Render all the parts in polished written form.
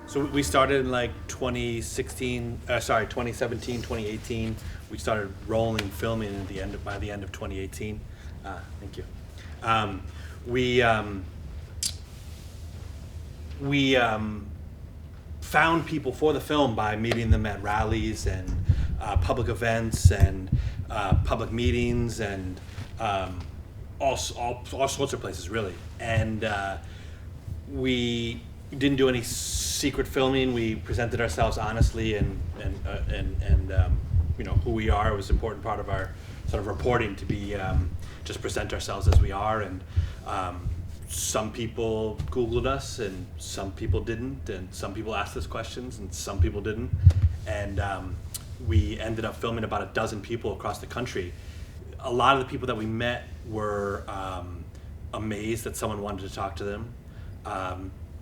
So we started in like 2017, 2018. We started rolling filming by the end of 2018. Thank you. We found people for the film by meeting them at rallies and public events and public meetings and all sorts of places, really. And we didn't do any secret filming. We presented ourselves honestly and who we are. It was an important part of our sort of reporting to be just present ourselves as we are. And some people Googled us and some people didn't, and some people asked us questions and some people didn't. And we ended up filming about a dozen people across the country. A lot of the people that we met were amazed that someone wanted to talk to them.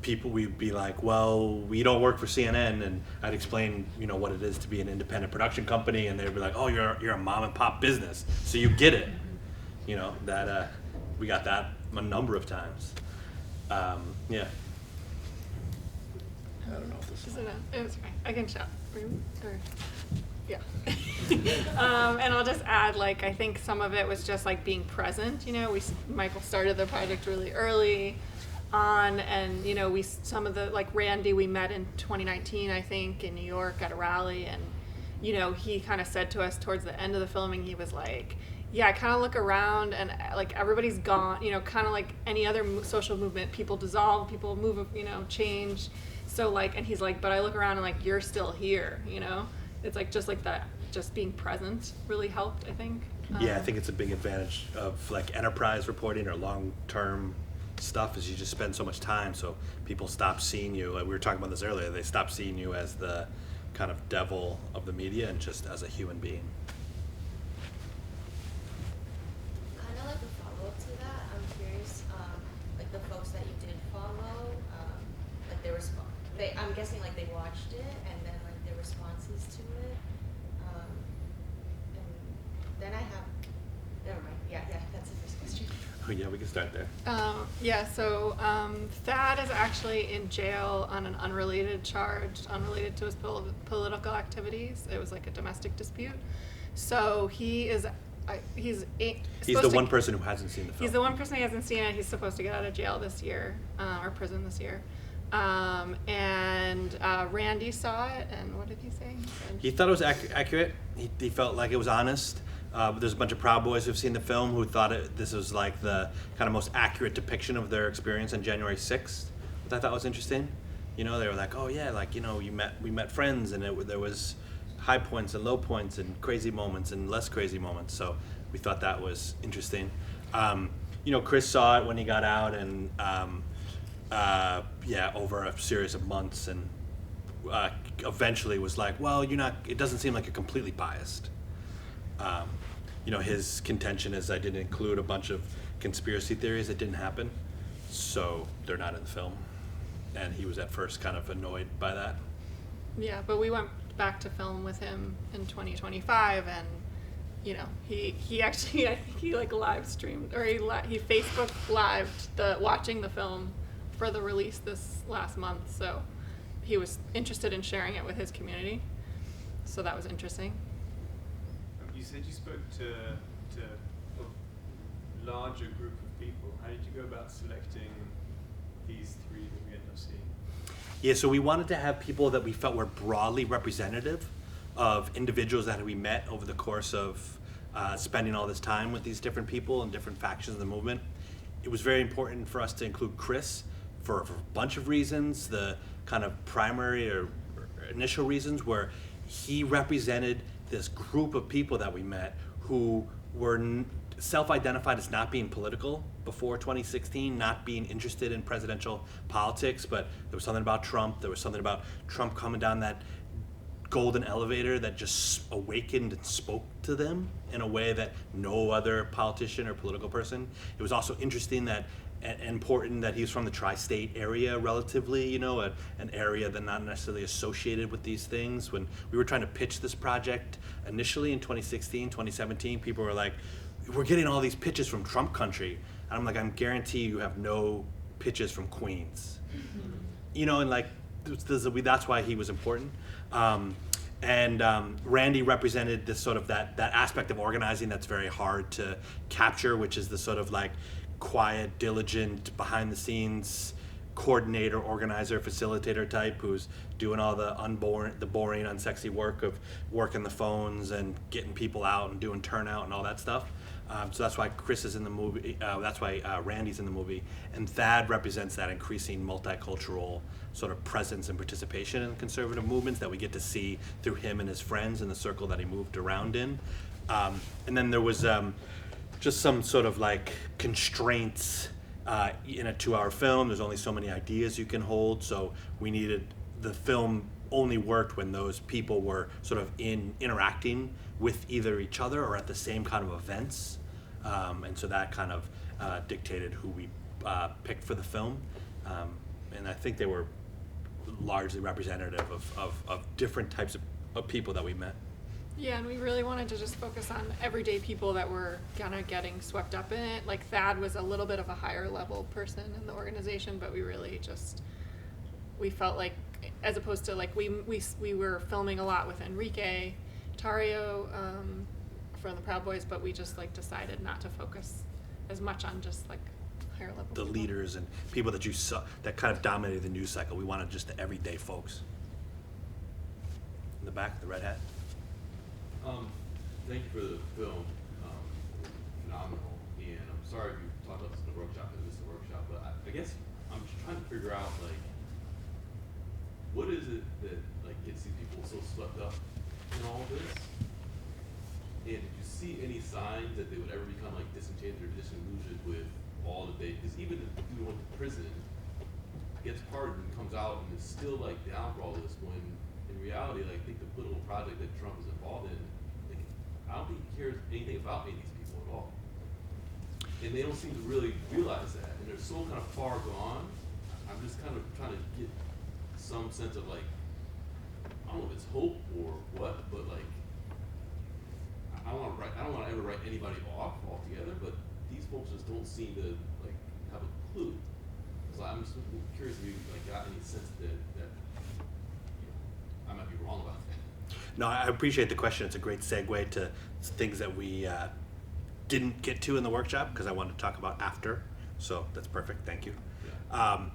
People, we'd be like, well, we don't work for CNN, and I'd explain, what it is to be an independent production company, and they'd be like, oh, you're a mom and pop business, so you get it. That we got that a number of times. Yeah. I don't know if this is enough. It's fine. I can shout. Yeah. And I'll just add, I think some of it was just being present. Michael started the project really early on, and some of the Randy we met in 2019, I think, in New York at a rally, and he kind of said to us towards the end of the filming, he was like, yeah, I kind of look around and everybody's gone, kind of like any other social movement, people dissolve, people move, change. So and he's like, but I look around and you're still here, it's just that, just being present really helped, I think. Yeah, I think it's a big advantage of enterprise reporting or long-term stuff is you just spend so much time, so people stop seeing you. We were talking about this earlier. They stop seeing you as the kind of devil of the media and just as a human being. Kind of like a follow-up to that, I'm curious, the folks that you did follow, I'm guessing they watched it and then their responses to it, and then I have, never mind. Yeah, that's the first question. Oh yeah, we can start there. So Thad is actually in jail on an unrelated charge, unrelated to his political activities. It was a domestic dispute. So he's the one person who hasn't seen the film. He's the one person who hasn't seen it. He's supposed to get out of jail this year, or prison this year. And Randy saw it, and what did he say? He thought it was accurate. He felt like it was honest. There's a bunch of Proud Boys who've seen the film who thought this was the kind of most accurate depiction of their experience on January 6th, which I thought was interesting. They were like, oh yeah, we met friends, and there was high points and low points and crazy moments and less crazy moments. So we thought that was interesting. Chris saw it when he got out, and over a series of months, and eventually was like, well, it doesn't seem like you're completely biased. His contention is I didn't include a bunch of conspiracy theories that didn't happen, so they're not in the film. And he was at first kind of annoyed by that. Yeah, but we went back to film with him in 2025, and he actually, I think he live streamed, or he Facebook lived watching the film for the release this last month, so he was interested in sharing it with his community, so that was interesting. You said you spoke to a larger group of people. How did you go about selecting these three that we end up seeing? Yeah, so we wanted to have people that we felt were broadly representative of individuals that we met over the course of spending all this time with these different people and different factions of the movement. It was very important for us to include Chris for a bunch of reasons. The kind of primary or initial reasons were he represented this group of people that we met who were self-identified as not being political before 2016, not being interested in presidential politics, but there was something about Trump. There was something about Trump coming down that golden elevator that just awakened and spoke to them in a way that no other politician or political person. It was also interesting that and important that he's from the tri-state area relatively, an area that not necessarily associated with these things. When we were trying to pitch this project initially in 2016, 2017, people were like, we're getting all these pitches from Trump country. And I'm like, I guarantee you have no pitches from Queens. And that's why he was important. And Randy represented this sort of that aspect of organizing that's very hard to capture, which is the sort of like quiet, diligent, behind the scenes coordinator, organizer, facilitator type who's doing all the boring, unsexy work of working the phones and getting people out and doing turnout and all that stuff. So that's why Chris is in the movie. That's why Randy's in the movie, and Thad represents that increasing multicultural sort of presence and participation in conservative movements that we get to see through him and his friends in the circle that he moved around in. And then there was just some sort of like constraints in a 2-hour film. There's only so many ideas you can hold, so we needed the film only worked when those people were sort of interacting with either each other or at the same kind of events. And so that kind of dictated who we picked for the film. And I think they were largely representative of different types of people that we met. Yeah, and we really wanted to just focus on everyday people that were kind of getting swept up in it. Like Thad was a little bit of a higher level person in the organization, but we felt like, as opposed to like we were filming a lot with Enrique Tario from the Proud Boys, but we just like decided not to focus as much on just like higher level The people. leaders and people that you saw that kind of dominated the news cycle. We wanted just the everyday folks. In the back, the red hat. Thank you for the film. Phenomenal. And I'm sorry if you talked about this in the workshop, because it's a workshop, but I guess I'm just trying to figure out, like, what is it that like gets these people so swept up in all this? And did you see any signs that they would ever become like disenchanted or disillusioned with all that they? Because even if the dude went to prison, gets pardoned, comes out, and is still like down for all this, when in reality, like, I think the political project that Trump is involved in, like, I don't think he cares anything about any of these people at all. And they don't seem to really realize that, and they're so kind of far gone. I'm just kind of trying to get some sense of like, I don't know if it's hope or what, but like, I don't want to ever write anybody off altogether, but these folks just don't seem to like have a clue. So I'm just curious if you like got any sense that I might be wrong about that. No, I appreciate the question. It's a great segue to things that we didn't get to in the workshop because I wanted to talk about after. So that's perfect. Thank you. Yeah.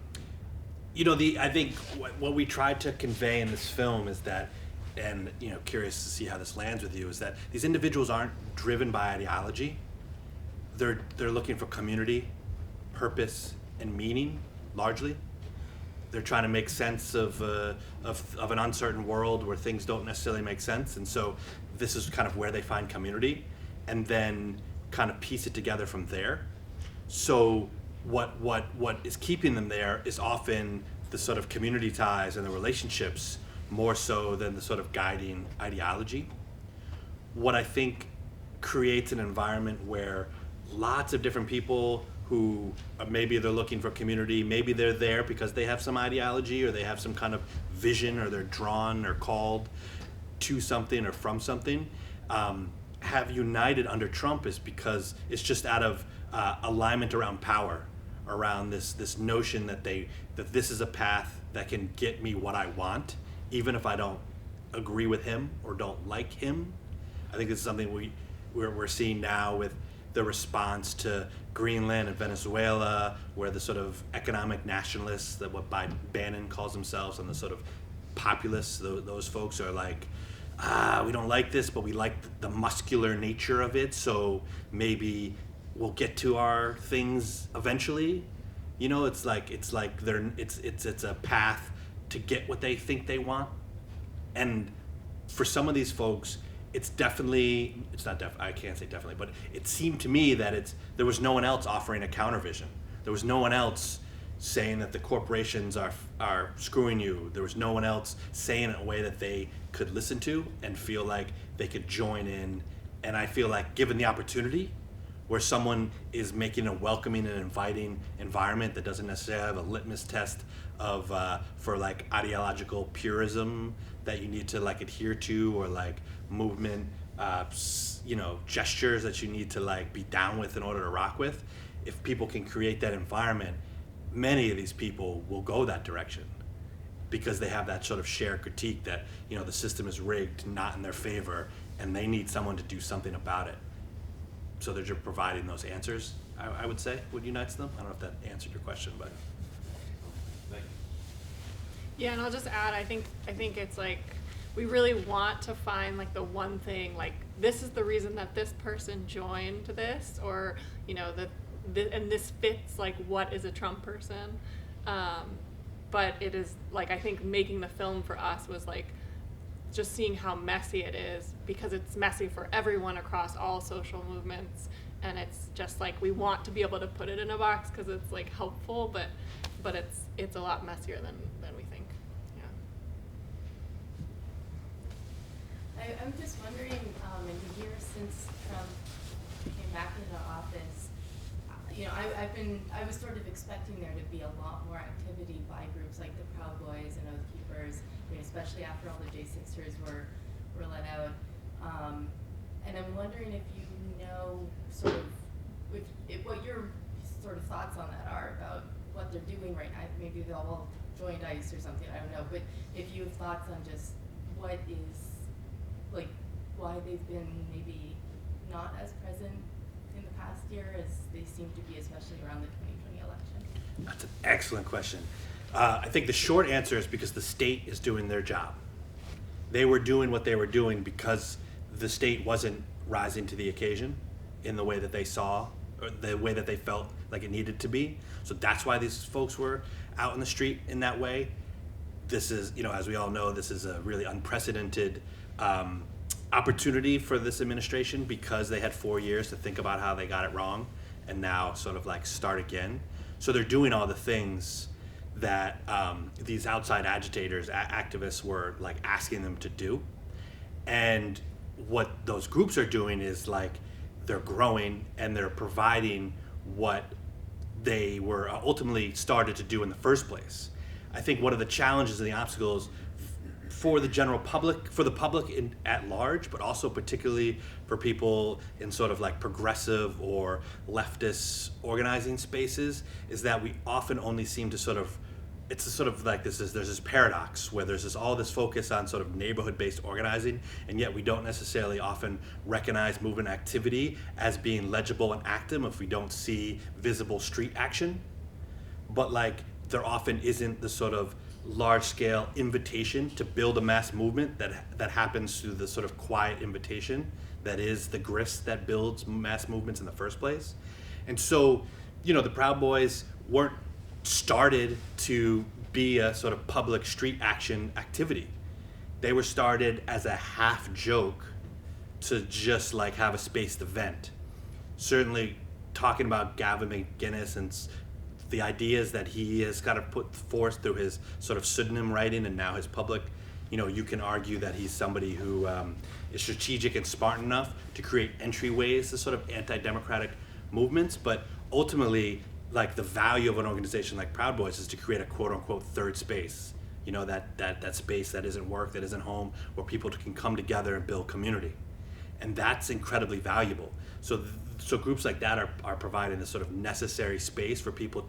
I think what we tried to convey in this film is that, and curious to see how this lands with you, is that these individuals aren't driven by ideology. They're looking for community, purpose, and meaning largely. They're trying to make sense of an uncertain world where things don't necessarily make sense, and so this is kind of where they find community, and then kind of piece it together from there. So what is keeping them there is often the sort of community ties and the relationships more so than the sort of guiding ideology. What I think creates an environment where lots of different people who maybe they're looking for community, maybe they're there because they have some ideology or they have some kind of vision or they're drawn or called to something or from something, have united under Trump is because it's just out of alignment around power, around this notion that this is a path that can get me what I want, even if I don't agree with him or don't like him. I think this is something we're seeing now with the response to Greenland and Venezuela, where the sort of economic nationalists, that what Bannon calls themselves, and the sort of populists, those folks are like, we don't like this, but we like the muscular nature of it, so maybe we'll get to our things eventually. It's like it's a path to get what they think they want. And for some of these folks, I can't say definitely, but it seemed to me that there was no one else offering a countervision. There was no one else saying that the corporations are screwing you. There was no one else saying it in a way that they could listen to and feel like they could join in. And I feel like given the opportunity, where someone is making a welcoming and inviting environment that doesn't necessarily have a litmus test of for like ideological purism that you need to like adhere to, or like movement gestures that you need to like be down with in order to rock with. If people can create that environment, many of these people will go that direction. because they have that sort of shared critique that, you know, the system is rigged, not in their favor, and they need someone to do something about it. So they're just providing those answers, I would say, what unites them. I don't know if that answered your question, but. Thank you. Yeah, and I'll just add, I think it's like, we really want to find like the one thing, like this is the reason that this person joined this, or, you know, and this fits like what is a Trump person. But it is like, I think making the film for us was like just seeing how messy it is, because it's messy for everyone across all social movements, and it's just like we want to be able to put it in a box because it's like helpful, but it's a lot messier than we think. Yeah. I'm just wondering, in the years since Trump came back into office, you know, I was sort of expecting there to be a lot more activity by groups like the Proud Boys and Oath Keepers, I mean, especially after all the J6ers were let out. And I'm wondering if you know sort of if what your sort of thoughts on that are about what they're doing right now. Maybe they'll all joined ICE or something, I don't know. But if you have thoughts on just what is, like, why they've been maybe not as present in the past year as they seem to be, especially around the 2020 election? That's an excellent question. I think the short answer is because the state is doing their job. They were doing what they were doing because the state wasn't rising to the occasion in the way that they saw, or the way that they felt like it needed to be. So that's why these folks were out in the street in that way. This is, you know, as we all know, this is a really unprecedented opportunity for this administration, because they had 4 years to think about how they got it wrong and now sort of like start again. So they're doing all the things that these outside agitators, activists were like asking them to do. And what those groups are doing is like they're growing and they're providing what they were ultimately started to do in the first place. I think one of the challenges and the obstacles for the general public, for the public at large, but also particularly for people in sort of like progressive or leftist organizing spaces, is that we often only seem to sort of, it's a sort of like there's this paradox where there's all this focus on sort of neighborhood-based organizing, and yet we don't necessarily often recognize movement activity as being legible and active if we don't see visible street action. But like there often isn't the sort of large-scale invitation to build a mass movement that happens through the sort of quiet invitation that is the grist that builds mass movements in the first place. And so, you know, the Proud Boys weren't started to be a sort of public street action activity. They were started as a half joke to just like have a space to vent. Certainly talking about Gavin McInnes and the ideas that he has kind of put forth through his sort of pseudonym writing and now his public, you know, you can argue that he's somebody who is strategic and smart enough to create entryways to sort of anti-democratic movements, but ultimately, like the value of an organization like Proud Boys is to create a quote-unquote third space, you know, that space that isn't work, that isn't home, where people can come together and build community, and that's incredibly valuable. So groups like that are providing this sort of necessary space for people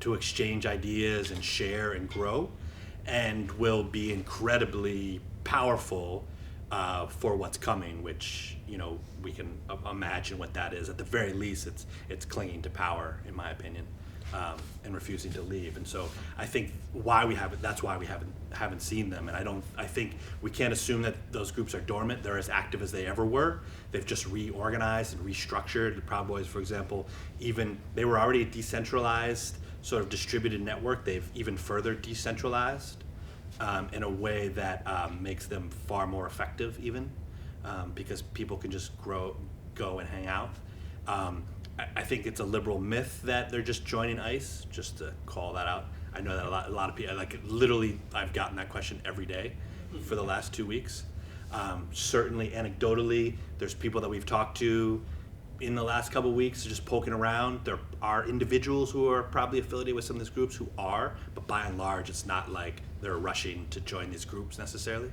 to exchange ideas and share and grow, and will be incredibly powerful for what's coming, which, you know, we can imagine what that is. At the very least, it's clinging to power, in my opinion, and refusing to leave. And so I think that's why we haven't seen them. And I think we can't assume that those groups are dormant. They're as active as they ever were. They've just reorganized and restructured. The Proud Boys, for example, they were already a decentralized sort of distributed network. They've even further decentralized in a way that makes them far more effective, even because people can just go and hang out. I think it's a liberal myth that they're just joining ICE, just to call that out. I know that a lot of people, like literally, I've gotten that question every day for the last 2 weeks. Certainly, anecdotally, there's people that we've talked to in the last couple of weeks just poking around. There are individuals who are probably affiliated with some of these groups who are, but by and large, it's not like they're rushing to join these groups necessarily.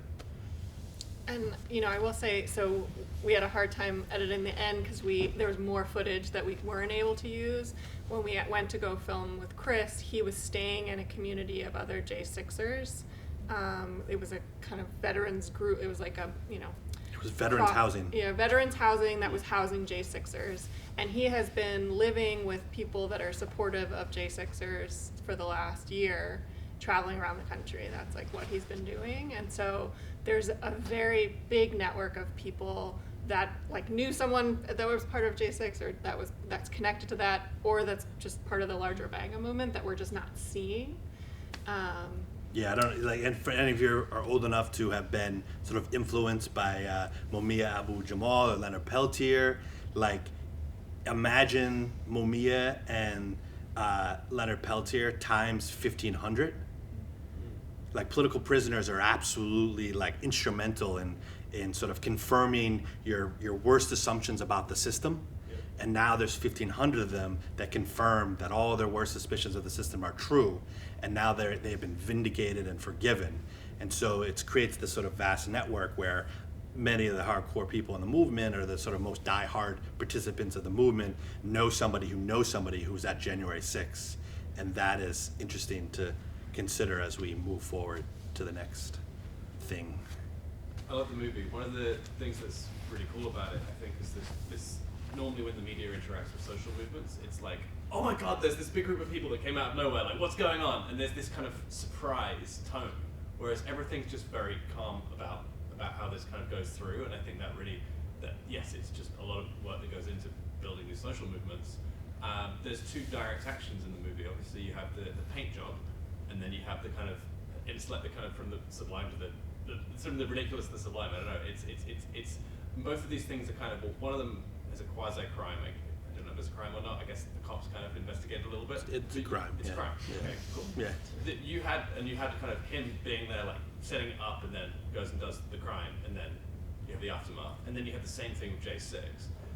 And I will say, so we had a hard time editing the end because there was more footage that we weren't able to use. When we went to go film with Chris, he was staying in a community of other J6ers. It was a kind of veterans group. It was like a, It was veterans housing. Yeah, veterans housing that was housing J6ers. And he has been living with people that are supportive of J6ers for the last year, traveling around the country. That's like what he's been doing. And so there's a very big network of people that like knew someone that was part of J6 or that's connected to that, or that's just part of the larger Banga movement that we're just not seeing. Yeah, I don't like, and for any of you are old enough to have been sort of influenced by Mumia Abu Jamal or Leonard Peltier, like imagine Mumia and Leonard Peltier times 1,500. Like political prisoners are absolutely like instrumental in sort of confirming your worst assumptions about the system. And now there's 1,500 of them that confirm that all their worst suspicions of the system are true, and now they've been vindicated and forgiven. And so it creates this sort of vast network where many of the hardcore people in the movement, or the sort of most diehard participants of the movement, know somebody who knows somebody who's at January 6th. And that is interesting to consider as we move forward to the next thing. I love the movie. One of the things that's really cool about it, I think, is this normally when the media interacts with social movements, it's like, oh my god, there's this big group of people that came out of nowhere, like what's going on? And there's this kind of surprise tone, whereas everything's just very calm about how this kind of goes through. And I think yes, it's just a lot of work that goes into building these social movements. There's two direct actions in the movie. Obviously you have the paint job, and then you have the kind of, it's like the kind of from the sublime to the sort of the ridiculous to the sublime. I don't know. It's both of these things are kind of, well, one of them is a quasi-crime. I don't know if it's a crime or not. I guess the cops kind of investigate a little bit. It's a crime. It's a crime. Yeah. Okay, cool. Yeah. You had kind of him being there, like setting it up, and then goes and does the crime, and then you have the aftermath, and then you have the same thing with J6.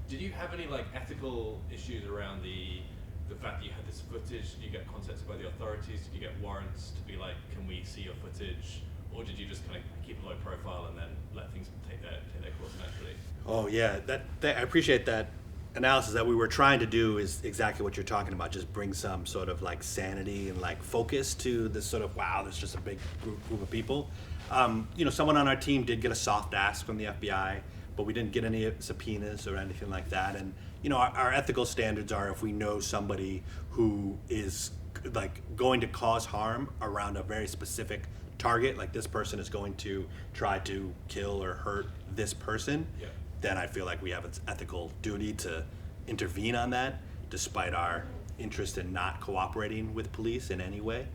Did you have any like ethical issues around the fact that you had this footage? Did you get contacted by the authorities? Did you get warrants to be like, can we see your footage? Or did you just kind of keep a low profile and then let things take their course naturally? Oh yeah, that I appreciate that analysis. That we were trying to do is exactly what you're talking about. Just bring some sort of like sanity and like focus to this sort of, wow, there's just a big group of people. Someone on our team did get a soft ask from the FBI, but we didn't get any subpoenas or anything like that. And our ethical standards are, if we know somebody who is like going to cause harm around a very specific target, like this person is going to try to kill or hurt this person, then I feel like we have an ethical duty to intervene on that, despite our interest in not cooperating with police in any way.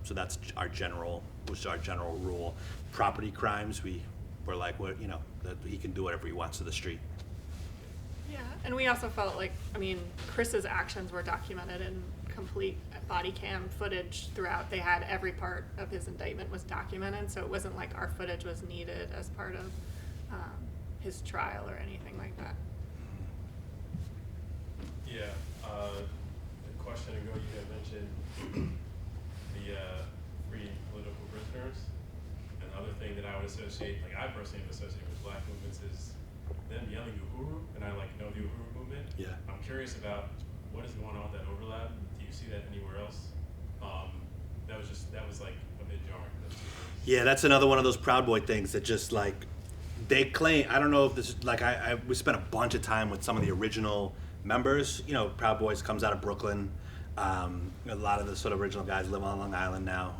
So that's our general rule. Property crimes, we're like, that he can do whatever he wants to the street. Yeah, and we also felt like, Chris's actions were documented in complete body cam footage throughout. They had every part of his indictment was documented, so it wasn't like our footage was needed as part of his trial or anything like that. Yeah, a question ago you had mentioned the freeing political prisoners. Another thing that I would associate, like I personally would associate with black movements, is them yelling Uhuru, and I like know the Uhuru movement. Yeah. I'm curious about what is going on with that overlap. Do you see that anywhere else? That was like a bit jarring. Yeah, that's another one of those Proud Boy things that just like they claim. I don't know if this is like we spent a bunch of time with some of the original members. Proud Boys comes out of Brooklyn. A lot of the sort of original guys live on Long Island now.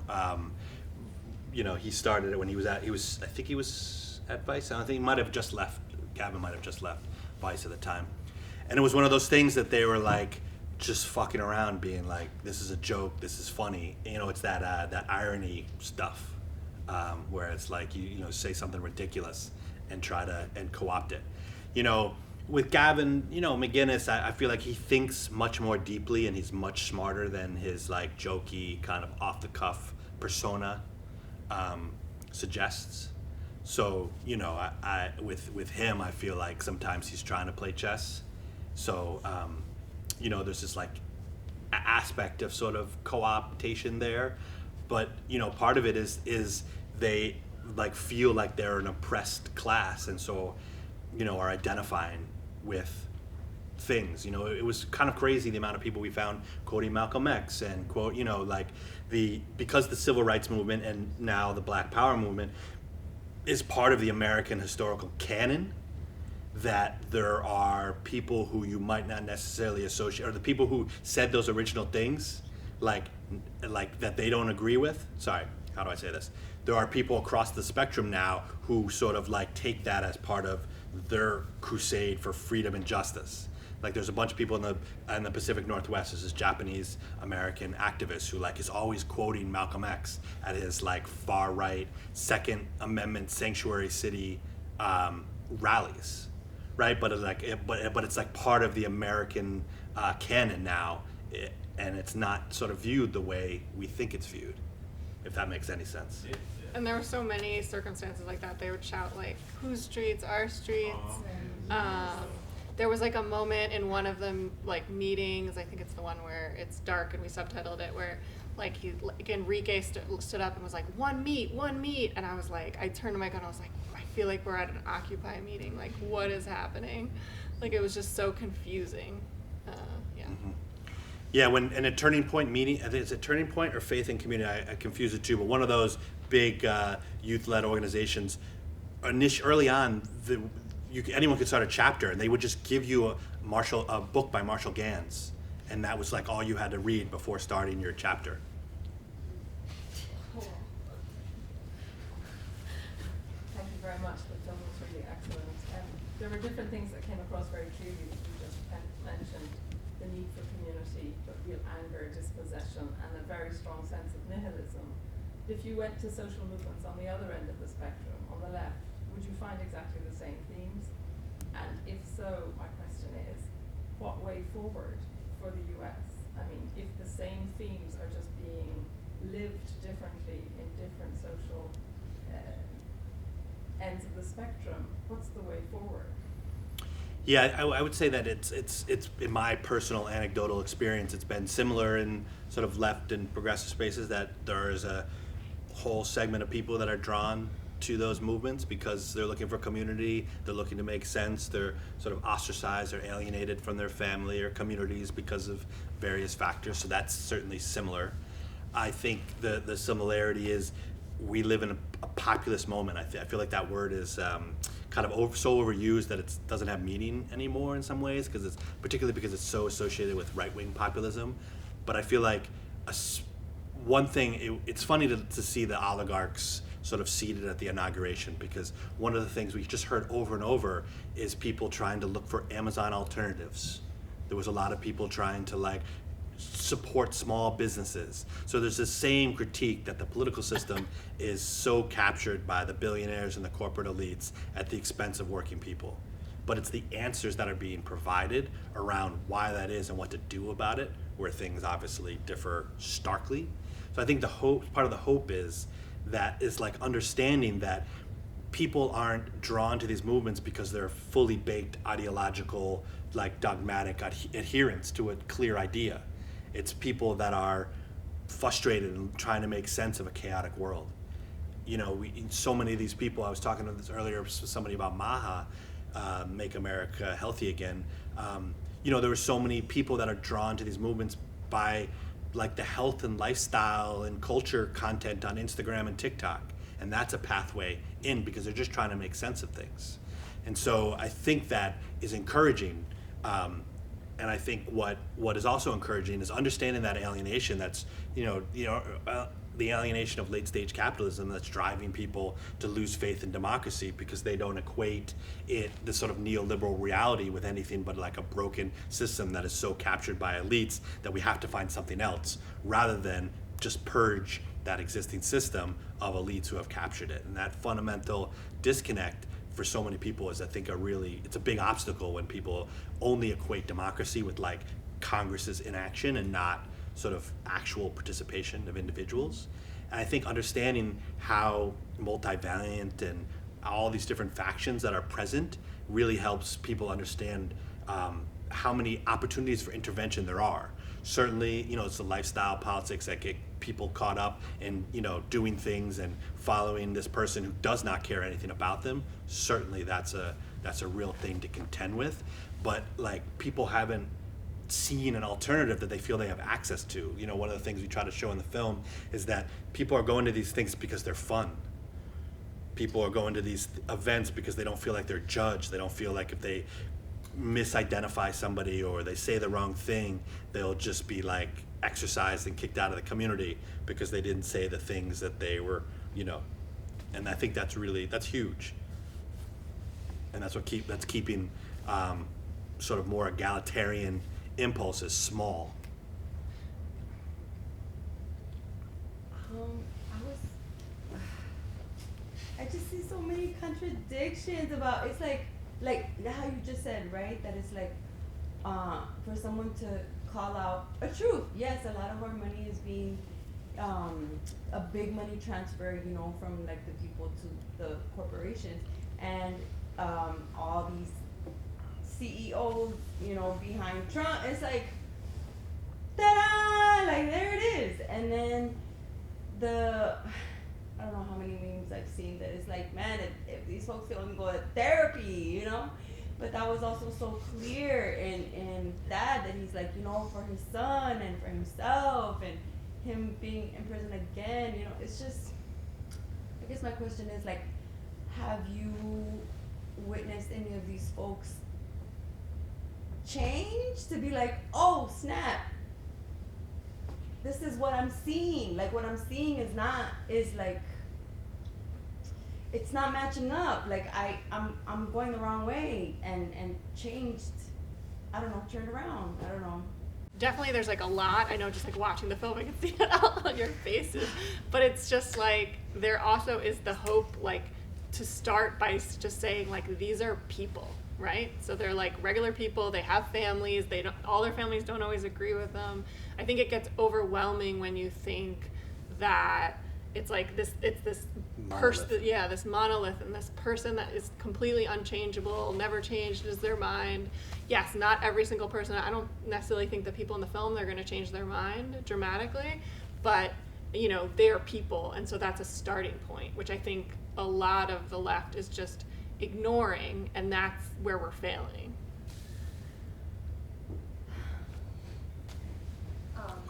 He started it when he was at Vice. I think he might have just left. Gavin might have just left Vice at the time. And it was one of those things that they were like just fucking around, being like, this is a joke, this is funny. It's that irony stuff where it's like you say something ridiculous and try to co-opt it. With Gavin, McGinnis, I feel like he thinks much more deeply and he's much smarter than his like jokey kind of off the cuff persona suggests. So I with him, I feel like sometimes he's trying to play chess. So there's this like aspect of sort of co-optation there, but part of it is they like feel like they're an oppressed class, and so, you know, are identifying with things. You know, it was kind of crazy the amount of people we found quoting Malcolm X and quote, you know, like because the civil rights movement and now the Black Power movement is part of the American historical canon, that there are people who you might not necessarily associate, or the people who said those original things, like that they don't agree with. Sorry, how do I say this? There are people across the spectrum now who sort of like take that as part of their crusade for freedom and justice. Like there's a bunch of people in the Pacific Northwest, this is Japanese American activists who like is always quoting Malcolm X at his like far right Second Amendment sanctuary city rallies, right? But it's like part of the American canon now, and it's not sort of viewed the way we think it's viewed, if that makes any sense. And there were so many circumstances like that. They would shout like, "Whose streets? Our streets." There was like a moment in one of them like meetings, I think it's the one where it's dark and we subtitled it, where like Enrique stood up and was like, one meat, and I was like, I turned to Micah and I was like, I feel like we're at an Occupy meeting, like what is happening? Like it was just so confusing. Yeah. Mm-hmm. Yeah, when in a Turning Point meeting, I think it's a Turning Point or Faith in Community, I confuse the two, but one of those big youth-led organizations, early on, anyone could start a chapter, and they would just give you a book by Marshall Gans, and that was like all you had to read before starting your chapter. Thank you very much. The film was really excellent. There were different things that came across very clearly. You just mentioned the need for community, but real anger, dispossession, and a very strong sense of nihilism. If you went to social movements on the other end of the spectrum, on the left, would you find exactly the same themes? And if so, my question is, what way forward for the US? I mean, if the same themes are just being lived differently in different social ends of the spectrum, what's the way forward? Yeah, I would say that it's in my personal anecdotal experience, it's been similar in sort of left and progressive spaces, that there is a whole segment of people that are drawn to those movements because they're looking for community, they're looking to make sense, they're sort of ostracized or alienated from their family or communities because of various factors, so that's certainly similar. I think the similarity is we live in a populist moment. I feel like that word is kind of so overused that it doesn't have meaning anymore in some ways, particularly because it's so associated with right-wing populism. But I feel like one thing, it's funny to see the oligarchs sort of seated at the inauguration, because one of the things we just heard over and over is people trying to look for Amazon alternatives. There was a lot of people trying to like support small businesses. So there's this same critique that the political system is so captured by the billionaires and the corporate elites at the expense of working people. But it's the answers that are being provided around why that is and what to do about it where things obviously differ starkly. So I think part of the hope is like understanding that people aren't drawn to these movements because they're fully baked ideological, like dogmatic adherence to a clear idea. It's people that are frustrated and trying to make sense of a chaotic world. You know, so many of these people, I was talking to this earlier with somebody about MAHA, Make America Healthy Again. You know, there were so many people that are drawn to these movements by like the health and lifestyle and culture content on Instagram and TikTok. And that's a pathway in because they're just trying to make sense of things. And so I think that is encouraging. And I think what is also encouraging is understanding that alienation that's, the alienation of late stage capitalism that's driving people to lose faith in democracy because they don't equate this sort of neoliberal reality with anything but like a broken system that is so captured by elites that we have to find something else rather than just purge that existing system of elites who have captured it. And that fundamental disconnect for so many people is, I think, it's a big obstacle when people only equate democracy with like Congress's inaction and not sort of actual participation of individuals. And I think understanding how multivalent and all these different factions that are present really helps people understand how many opportunities for intervention there are. Certainly, it's the lifestyle politics that get people caught up in, you know, doing things and following this person who does not care anything about them. Certainly that's a real thing to contend with. But like, people haven't seen an alternative that they feel they have access to. You know, one of the things we try to show in the film is that people are going to these things because they're fun. People are going to these events because they don't feel like they're judged. They don't feel like if they misidentify somebody or they say the wrong thing, they'll just be like exercised and kicked out of the community because they didn't say the things that they were, you know. And I think that's huge. And that's keeping sort of more egalitarian impulses small. I just see so many contradictions about, it's like how you just said, right? That it's like, for someone to call out a truth. Yes, a lot of our money is being, a big money transfer, you know, from like the people to the corporations, and all these CEOs, you know, behind Trump. It's like, ta-da! Like, there it is. And then I don't know how many memes I've seen that it's like, man, if these folks could only go to therapy, you know? But that was also so clear in that he's like, you know, for his son and for himself and him being in prison again, you know, it's just, I guess my question is like, have you witnessed any of these folks change to be like, oh, snap, this is what I'm seeing. Like, what I'm seeing is like, it's not matching up. Like, I'm going the wrong way and changed, I don't know, turned around, I don't know. Definitely there's like a lot. I know just like watching the film I can see it all on your faces. But it's just like, there also is the hope, like, to start by just saying like, these are people, right? So they're like regular people, they have families, all their families don't always agree with them. I think it gets overwhelming when you think that it's like this person, this monolith, and this person that is completely unchangeable, never changes their mind. Yes, not every single person. I don't necessarily think the people in the film, they're going to change their mind dramatically, but you know, they're people, and so that's a starting point, which I think a lot of the left is just ignoring, and that's where we're failing.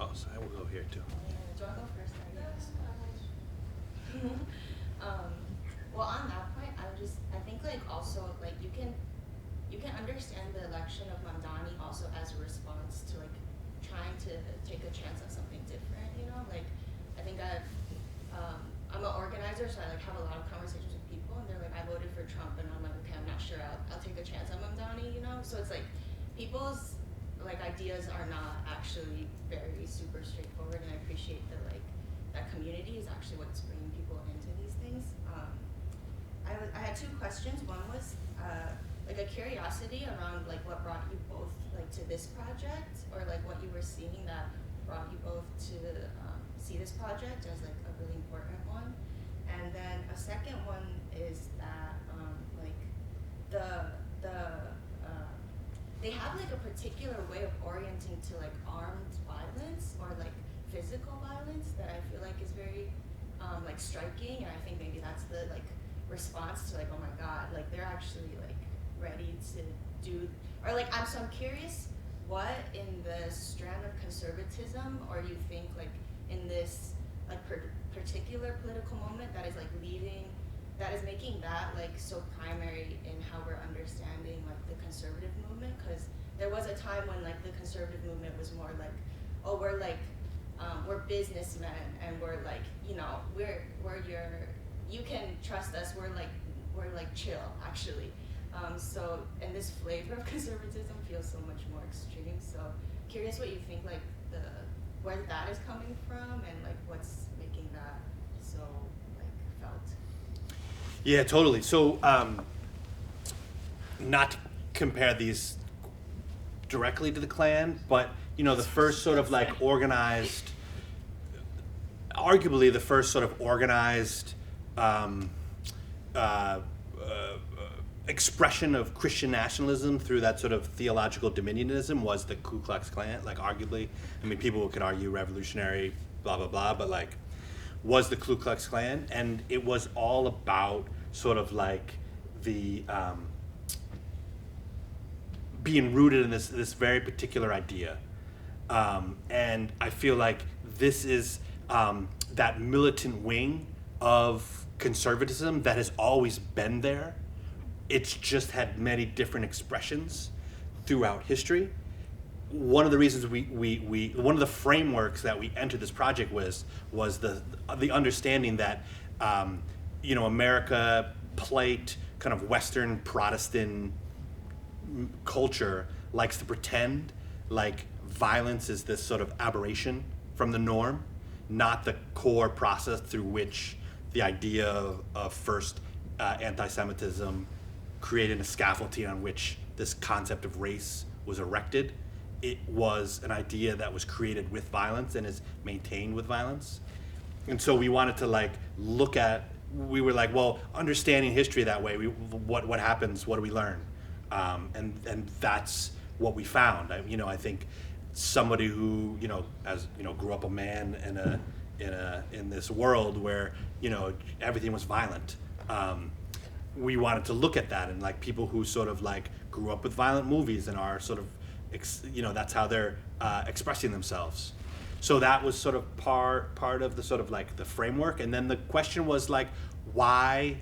Oh, so I will go here too. Do I go first? Well, on that point, I think like also like you can understand the election of Mamdani also as a response to like trying to take a chance on something different. You know, like I think I'm an organizer, so I like have a lot of conversations with people, and they're like, I voted for Trump, and I'm like, okay, I'm not sure, I'll take a chance on Mamdani. You know, so it's like people's like ideas are not actually very super straightforward, and I appreciate that like that community is actually what's bringing people into these things. I had two questions. One was like a curiosity around like what brought you both like to this project, or like what you were seeing that brought you both to see this project as like a really important one. And then a second one is that like they have like a particular way of orienting to like armed violence or like physical violence that I feel like is very like striking, and I think maybe that's the like response to like, oh my god, like they're actually like ready to do, or like I'm curious what in the strand of conservatism, or you think like in this like particular political moment that is like leading, that is making that like so primary in how we're understanding like the conservative movement, because there was a time when like the conservative movement was more like, oh, we're like we're businessmen, and we're like, you know, we're your, you can trust us, we're like chill actually. So, and this flavor of conservatism feels so much more extreme. So curious what you think like where that is coming from, and like what's making that so like felt. Yeah, totally. So not to compare these directly to the Klan, but you know, the first sort of like organized, arguably the first sort of organized expression of Christian nationalism through that sort of theological dominionism was the Ku Klux Klan. Like arguably, I mean, people could argue revolutionary, blah, blah, blah, but like, was the Ku Klux Klan, and it was all about sort of like the being rooted in this very particular idea. And I feel like this is that militant wing of conservatism that has always been there. It's just had many different expressions throughout history. One of the reasons one of the frameworks that we entered this project was the understanding that America plate kind of Western Protestant culture likes to pretend like violence is this sort of aberration from the norm, not the core process through which the idea of first anti-Semitism created a scaffolding on which this concept of race was erected. It was an idea that was created with violence and is maintained with violence. And so we wanted to like look at, we were like, well, understanding history that way, what happens, what do we learn? And that's what we found. I think somebody who, grew up a man in this world where, everything was violent. We wanted to look at that, and like people who sort of like grew up with violent movies and are sort of, that's how they're expressing themselves. So that was sort of part of the sort of like the framework. And then the question was like, why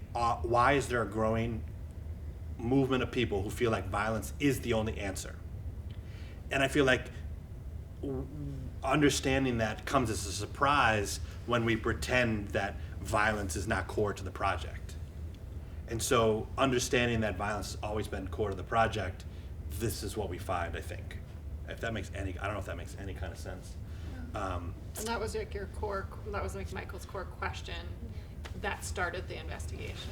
is there a growing movement of people who feel like violence is the only answer? And I feel like understanding that comes as a surprise when we pretend that violence is not core to the project. And so understanding that violence has always been core to the project, this is what we find, I think. If that makes any, I don't know if that makes any kind of sense. And that was like that was like Michael's core question that started the investigation.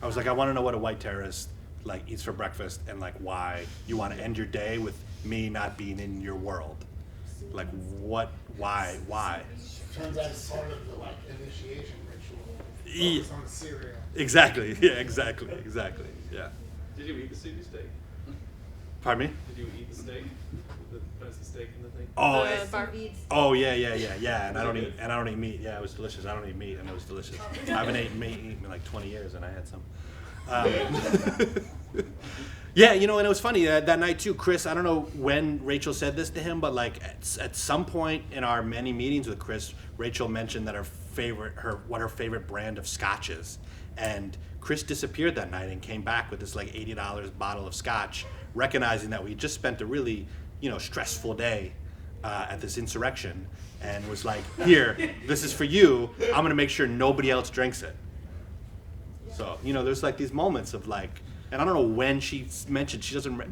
I was like, I want to know what a white terrorist like eats for breakfast, and like why you want to end your day with me not being in your world. Like what, why? Turns out it's part of the like initiation ritual. Yeah. Focus on the cereal. Exactly, yeah, exactly, yeah. Did you eat the Susie steak? Pardon me? Did you eat the steak? The fancy steak and the thing? Oh, The bar- oh yeah. And I don't eat meat. Yeah, it was delicious. I don't eat meat, and it was delicious. I haven't eaten meat in like 20 years, and I had some. Yeah, and it was funny that night too. Chris, I don't know when Rachel said this to him, but like at some point in our many meetings with Chris, Rachel mentioned that what her favorite brand of scotch is, and Chris disappeared that night and came back with this like $80 bottle of scotch, recognizing that we just spent a really stressful day at this insurrection, and was like, here, this is for you. I'm gonna make sure nobody else drinks it. So there's like these moments of like, and I don't know when she mentioned, she doesn't, I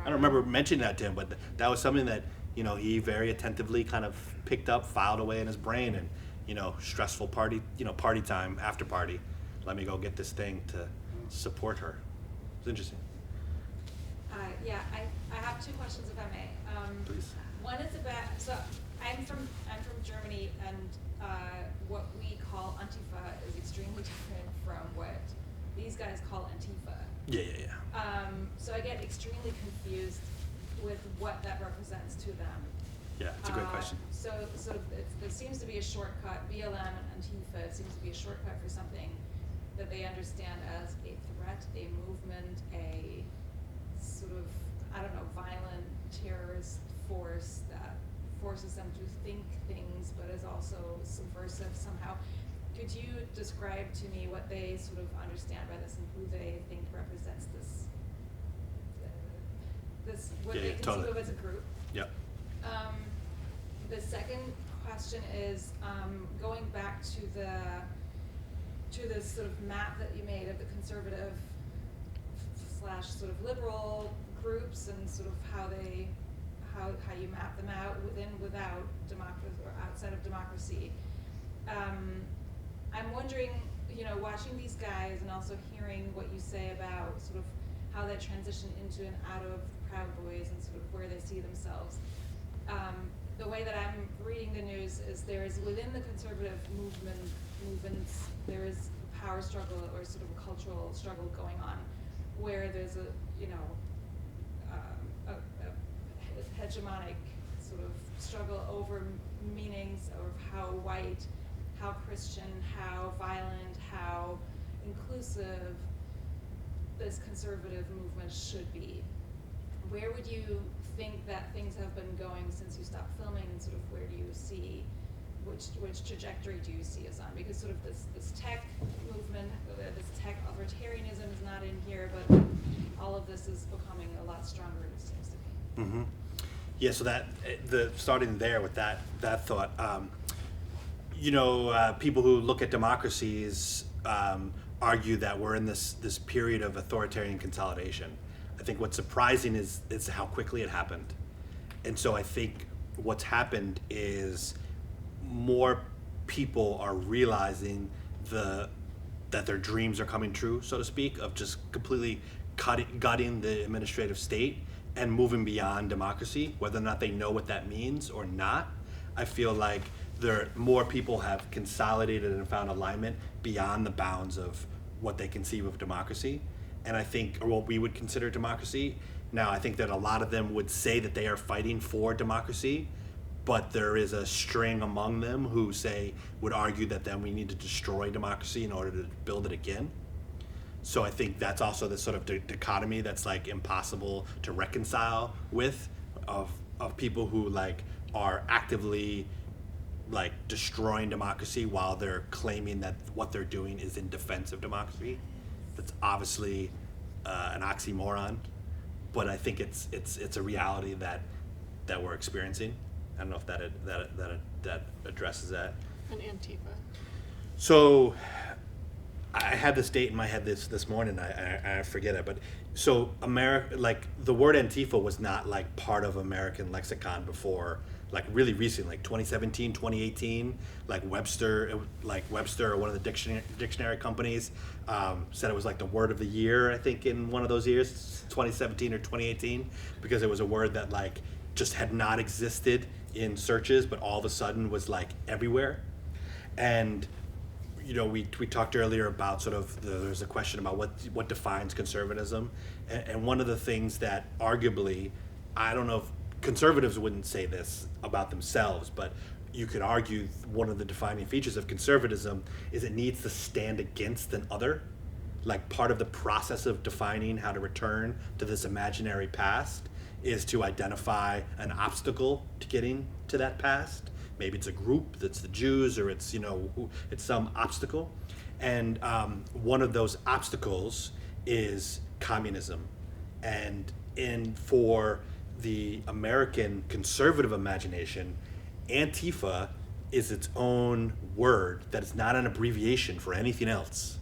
don't remember mentioning that to him, but that was something that he very attentively kind of picked up, filed away in his brain, and stressful party time, after party, let me go get this thing to support her. It's interesting. Yeah, I have two questions, if I may. Please. One is about, so I'm from Germany, and what we call Antifa is extremely different from what these guys call Antifa. Yeah. So I get extremely confused with what that represents to them. Yeah, it's a great question. So it seems to be a shortcut. BLM and Antifa, it seems to be a shortcut for something that they understand as a threat, a movement, a sort of, violent terrorist force that forces them to think things, but is also subversive somehow. Could you describe to me what they sort of understand by this and who they think represents what they conceive totally. of as a group? Yep. The second question is going back to the sort of map that you made of the conservative / sort of liberal groups, and sort of how you map them out without democracy or outside of democracy. I'm wondering, watching these guys and also hearing what you say about sort of how they transition into and out of Proud Boys and sort of where they see themselves. The way that I'm reading the news is there is within the conservative movements, there is a power struggle or sort of a cultural struggle going on, where there's a hegemonic sort of struggle over meanings of how white, how Christian, how violent, how inclusive this conservative movement should be. Where would you think that things have been going since you stopped filming, and sort of where do you see, which trajectory do you see us on? Because sort of this tech movement, this tech authoritarianism is not in here, but all of this is becoming a lot stronger, it seems to me. Mm-hmm. Yeah, so that starting there with that thought, people who look at democracies argue that we're in this period of authoritarian consolidation. I think what's surprising is how quickly it happened. And so I think what's happened is more people are realizing that their dreams are coming true, so to speak, of just completely gutting the administrative state and moving beyond democracy, whether or not they know what that means or not. I feel like more people have consolidated and found alignment beyond the bounds of what they conceive of democracy, and I think, or what we would consider democracy. Now, I think that a lot of them would say that they are fighting for democracy, but there is a string among them who would argue that then we need to destroy democracy in order to build it again. So I think that's also this sort of dichotomy that's like impossible to reconcile with, of people who like are actively like destroying democracy while they're claiming that what they're doing is in defense of democracy. That's obviously an oxymoron, but I think it's a reality that we're experiencing. I don't know if that addresses that. And Antifa. So I had this date in my head this morning. I forget it, but so America, like the word Antifa was not like part of American lexicon before, like really recent, like 2017, 2018. Like Webster, or one of the dictionary companies said it was like the word of the year. I think in one of those years, 2017 or 2018, because it was a word that like just had not existed in searches, but all of a sudden was like everywhere. And we talked earlier about sort of there's a question about what defines conservatism, and one of the things that arguably, I don't know if conservatives wouldn't say this about themselves, but you could argue one of the defining features of conservatism is it needs to stand against an other. Like part of the process of defining how to return to this imaginary past is to identify an obstacle to getting to that past. Maybe it's a group, that's the Jews, or it's it's some obstacle. And one of those obstacles is communism. And for the American conservative imagination, Antifa is its own word that is not an abbreviation for anything else.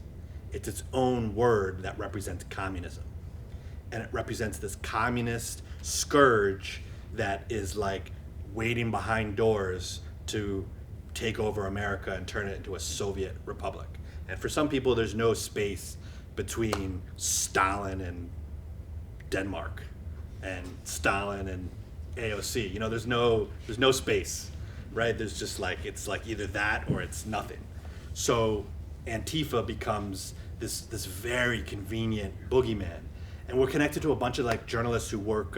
It's its own word that represents communism. And it represents this communist scourge that is like waiting behind doors to take over America and turn it into a Soviet republic. And for some people, there's no space between Stalin and Denmark and Stalin and AOC. There's no space, right? There's just like, it's like either that or it's nothing. So Antifa becomes this very convenient boogeyman. And we're connected to a bunch of like journalists who work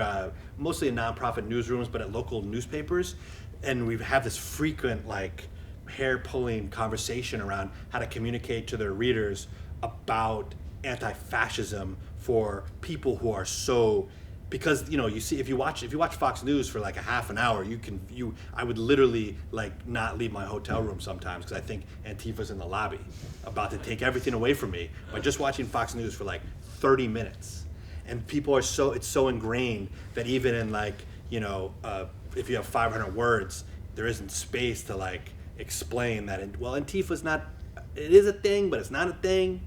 mostly in nonprofit newsrooms, but at local newspapers. And we have this frequent like hair-pulling conversation around how to communicate to their readers about anti-fascism for people who are so, because you see if you watch Fox News for like a half an hour, I would literally like not leave my hotel room sometimes because I think Antifa's in the lobby about to take everything away from me by just watching Fox News for like 30 minutes. And people are it's so ingrained that even in like if you have 500 words, there isn't space to like explain that. Antifa's not. It is a thing, but it's not a thing.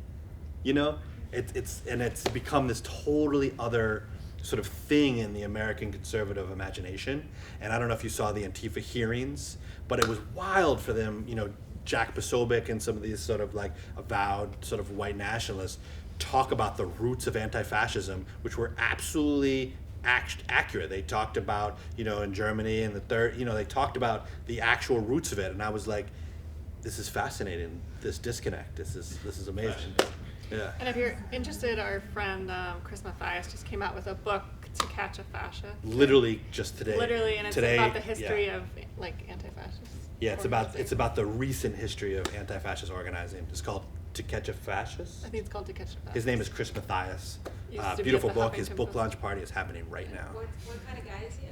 It's become this totally other sort of thing in the American conservative imagination. And I don't know if you saw the Antifa hearings, but it was wild for them. Jack Posobiec and some of these sort of like avowed sort of white nationalists talk about the roots of anti-fascism, which were absolutely accurate. They talked about, in Germany and they talked about the actual roots of it. And I was like, this is fascinating, this disconnect. This is amazing. Yeah. And if you're interested, our friend Chris Mathias just came out with a book To Catch a Fascist. Literally just today. Literally, and it's today, about the history yeah. of like anti-fascist. Yeah, it's about organizing. the recent history of anti-fascist organizing. It's called To Catch a Fascist. I think it's called To Catch a Fascist. His name is Chris Mathias. Used to be Beautiful at the book. His Huffington book Post. launch party is happening right now. What kind of guy is he?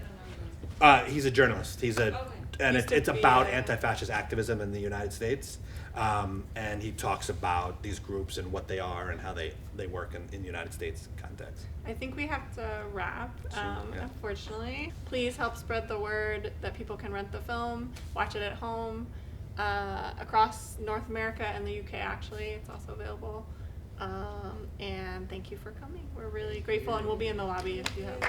I don't know. He's a journalist. Okay. And Used to it's be about a- anti-fascist activism in the United States. And he talks about these groups and what they are and how they work in the United States context. I think we have to wrap, Yeah. unfortunately. Please help spread the word that people can rent the film, watch it at home, across North America and the UK actually. It's also available. And thank you for coming. We're really grateful, and we'll be in the lobby if you have.